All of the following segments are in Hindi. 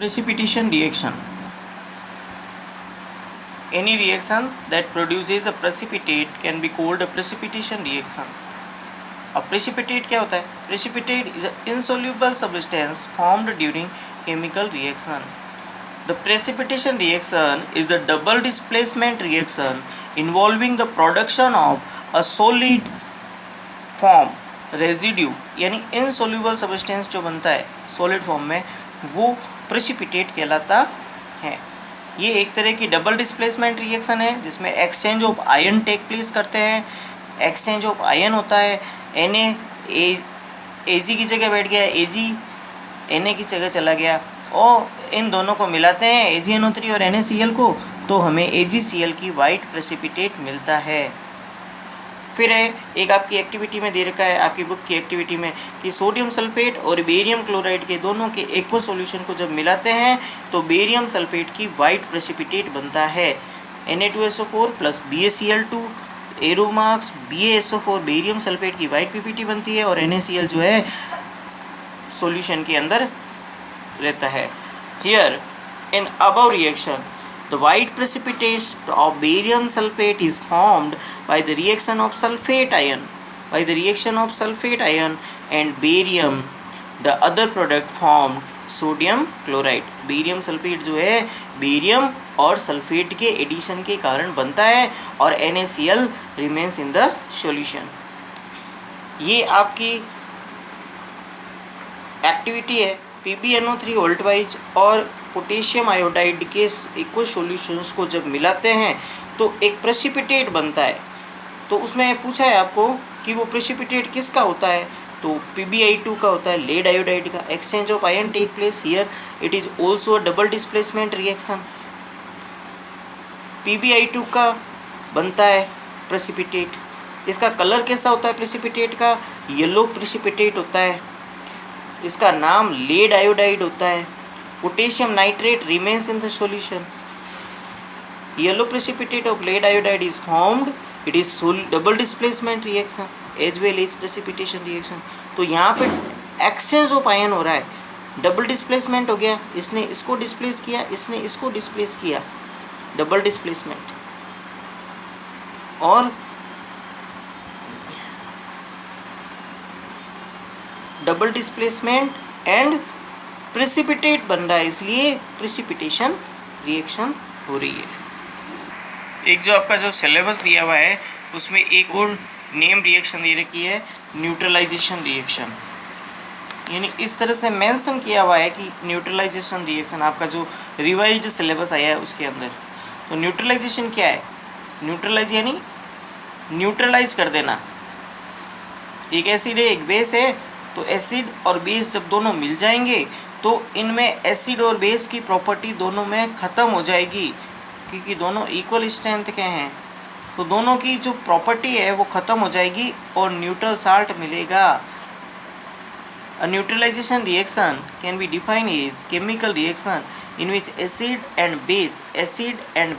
Precipitation reaction. Any reaction that produces a precipitate can be called a precipitation reaction. अब precipitate क्या होता है? Precipitate is an insoluble substance formed during chemical reaction. The precipitation reaction is the double displacement reaction involving the production of a solid form residue, यानी insoluble substance जो बनता है solid form में, वो precipitate कहलाता है. ये एक तरह की डबल डिस्प्लेसमेंट रिएक्शन है जिसमें exchange of ion take place करते हैं. एक्सचेंज ऑफ आयन होता है, Ag की जगह बैठ गया, Ag Na की जगह चला गया, और इन दोनों को मिलाते हैं AgNO3 और NaCl को, तो हमें AgCl की वाइट प्रेसिपिटेट मिलता है. फिर है एक आपकी एक्टिविटी में दे रखा है, आपकी बुक की एक्टिविटी में, कि सोडियम सल्फेट और बेरियम क्लोराइड के दोनों के एक्वस सॉल्यूशन को जब मिलाते हैं तो बेरियम सल्फेट की वाइट प्रेसिपिटेट बनता है. Na2SO4 plus BaCl2 arrow marks BaSO4 barium sulphate की वाइट पीपीटी बनती है, और NaCl जो है सॉल्यूशन के अंदर रहता है. Here in above reaction the white precipitate of barium sulfate is formed by the reaction of sulfate ion and barium. The other product formed sodium chloride. Barium sulphate जो है बेरियम और सल्फेट के एडिशन के कारण बनता है, और NaCl remains in the solution. ये आपकी एक्टिविटी है. PbNO3 वोल्ट वाइज और पोटेशियम आयोडाइड के इक्वल सॉल्यूशंस को जब मिलाते हैं तो एक प्रेसिपिटेट बनता है. तो उसमें पूछा है आपको कि वो प्रेसिपिटेट किसका होता है, तो PbI2 का होता है, लेड आयोडाइड का. Exchange of ion take place here, it is also a double displacement reaction. PbI2 का बनता है प्रेसिपिटेट. इसका कलर कैसा होता है प्रेसिपिटेट का? येलो प्रेसिपिटेट होता है. इसका नाम लेड आयोडाइड होता है. Potassium nitrate remains in the solution. Yellow precipitate of lead iodide is formed. It is double displacement reaction as well as precipitation reaction. तो यहाँ पे एक्सचेंज ऑफ आयन हो रहा है, डबल डिस्प्लेसमेंट हो गया. इसने इसको डिस्प्लेस किया, इसने इसको डिस्प्लेस किया, डबल डिस्प्लेसमेंट. और डबल डिस्प्लेसमेंट एंड प्रेसिपिटेट बन रहा है, इसलिए प्रेसिपिटेशन रिएक्शन हो रही है. एक जो आपका जो सिलेबस दिया हुआ है उसमें एक और नेम रिएक्शन दे रखी है, न्यूट्रलाइजेशन रिएक्शन. यानी इस तरह से मेंशन किया हुआ है कि न्यूट्रलाइजेशन रिएक्शन आपका जो रिवाइज्ड सिलेबस आया है उसके अंदर. तो न्यूट्रलाइजेशन क्या है? न्यूट्रलाइज यानी न्यूट्रलाइज कर देना. एक एसिड है, एक बेस है, तो एसिड और बेस जब दोनों मिल जाएंगे तो इनमें एसिड और बेस की प्रॉपर्टी दोनों में ख़त्म हो जाएगी, क्योंकि दोनों इक्वल स्ट्रेंथ के हैं. तो दोनों की जो प्रॉपर्टी है वो ख़त्म हो जाएगी और न्यूट्रल साल्ट मिलेगा. A neutralization reaction can be define as chemical reaction in which acid and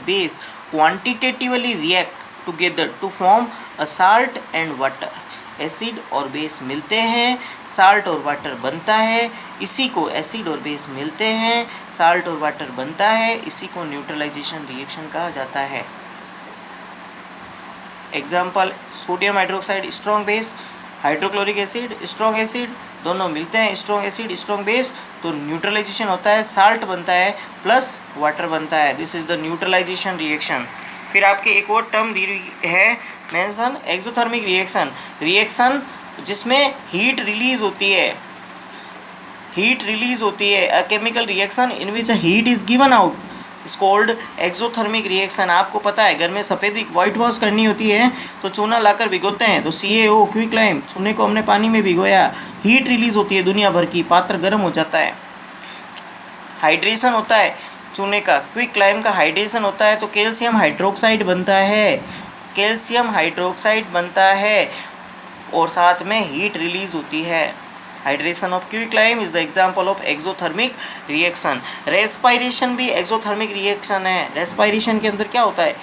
base quantitatively react together to form a salt and water. Acid और बेस मिलते हैं, साल्ट और वाटर बनता है, इसी को एसिड और बेस मिलते हैं, साल्ट और वाटर बनता है, इसी को न्यूट्रलाइजेशन रिएक्शन कहा जाता है. Example, sodium hydroxide strong base, hydrochloric acid strong acid, दोनों मिलते हैं, स्ट्रॉन्ग एसिड स्ट्रॉन्ग बेस, तो न्यूट्रलाइजेशन होता है, साल्ट बनता है प्लस वाटर बनता है. This is the neutralization reaction. फिर आपके एक और टर्म दी है मेंशन, एक्सोथर्मिक रिएक्शन. रिएक्शन जिसमें हीट रिलीज होती है, a chemical reaction in which heat is given out is called exothermic reaction. आपको पता है घर में सफ़ेद वाइट वॉश करनी होती है तो चूना लाकर भिगोते हैं, तो CaO क्विक लाइम, चूने को हमने पानी में भिगोया, हीट रिलीज होती है दुनिया भर की, पात्र गर्म हो जाता है. हाइड्रेशन होता है चूने का, क्विक लाइम का हाइड्रेशन होता है, तो कैल्शियम हाइड्रोक्साइड बनता है, और साथ में हीट रिलीज होती है. Hydration of quick lime is the example of exothermic reaction. Respiration भी एक्सोथर्मिक रिएक्शन है. रेस्पायरेशन के अंदर क्या होता है?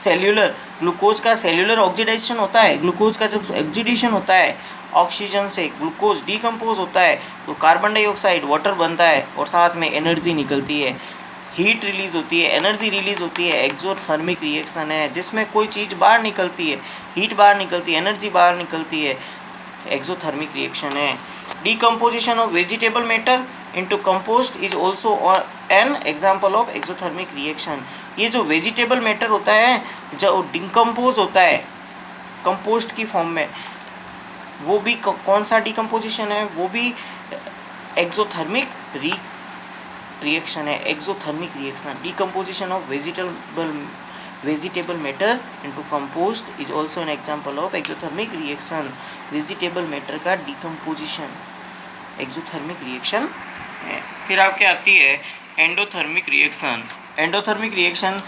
सेल्यूलर ग्लूकोज का सेल्यूलर ऑक्सीडेशन होता है. ग्लूकोज का जब ऑक्सीडेशन होता है ऑक्सीजन से ग्लूकोज डिकम्पोज होता है तो कार्बन डाइऑक्साइड वाटर बनता है और साथ में एनर्जी निकलती है, हीट रिलीज होती है, एनर्जी रिलीज होती है। एक्सोथर्मिक रिएक्शन है जिसमें कोई चीज़ बाहर निकलती है, हीट बाहर निकलती है, एनर्जी बाहर निकलती है, एक्सोथर्मिक रिएक्शन है। Decomposition of vegetable matter into compost is also an example of exothermic reaction. ये जो वेजिटेबल मैटर होता है जो डिकम्पोज होता है कंपोस्ट की फॉर्म में, वो भी कौन सा डिकम्पोजिशन है, वो भी एक्सोथर्मिक रिएक्शन है। Exothermic reaction, decomposition of vegetable matter into compost is also an example of exothermic reaction. Vegetable matter का डिकम्पोजिशन एक्सोथर्मिक रिएक्शन है। फिर आपके आती है endothermic reaction. Endothermic reaction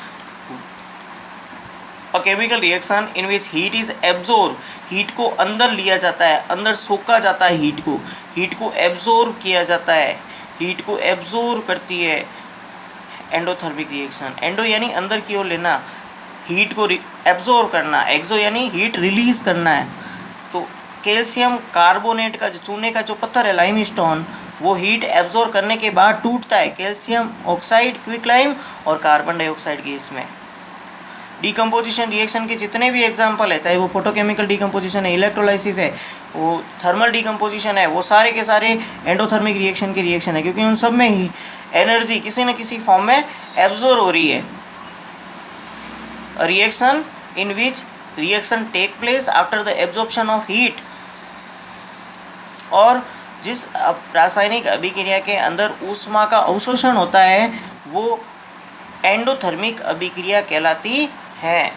a chemical reaction in which heat is absorb, heat को अंदर लिया जाता है, अंदर सोखा जाता है, हीट को एब्जॉर्ब किया जाता है, हीट को एब्जॉर्ब करती है एंडोथर्मिक रिएक्शन। एंडो यानी अंदर की ओर लेना, हीट को एब्जॉर्ब करना, एक्सो यानी हीट रिलीज करना है। तो कैल्शियम कार्बोनेट का जो चूने का जो पत्थर है लाइमस्टोन, वो हीट एब्जॉर्ब करने के बाद टूटता है कैल्शियम ऑक्साइड क्विकलाइम और कार्बन डाइऑक्साइड गैस में। डिकम्पोजिशन रिएक्शन के जितने भी एग्जाम्पल है, चाहे वो फोटोकेमिकल डिकम्पोजिशन है, इलेक्ट्रोलाइसिस है, वो थर्मल डिकम्पोजिशन है, वो सारे के सारे एंडोथर्मिक रिएक्शन के रिएक्शन है, क्योंकि उन सब में ही एनर्जी किसी न किसी फॉर्म में एब्जॉर्ब हो रही है। Reaction in which reaction take place after the absorption of heat, और जिस रासायनिक अभिक्रिया के अंदर ऊष्मा का अवशोषण होता है वो एंडोथर्मिक अभिक्रिया कहलाती है।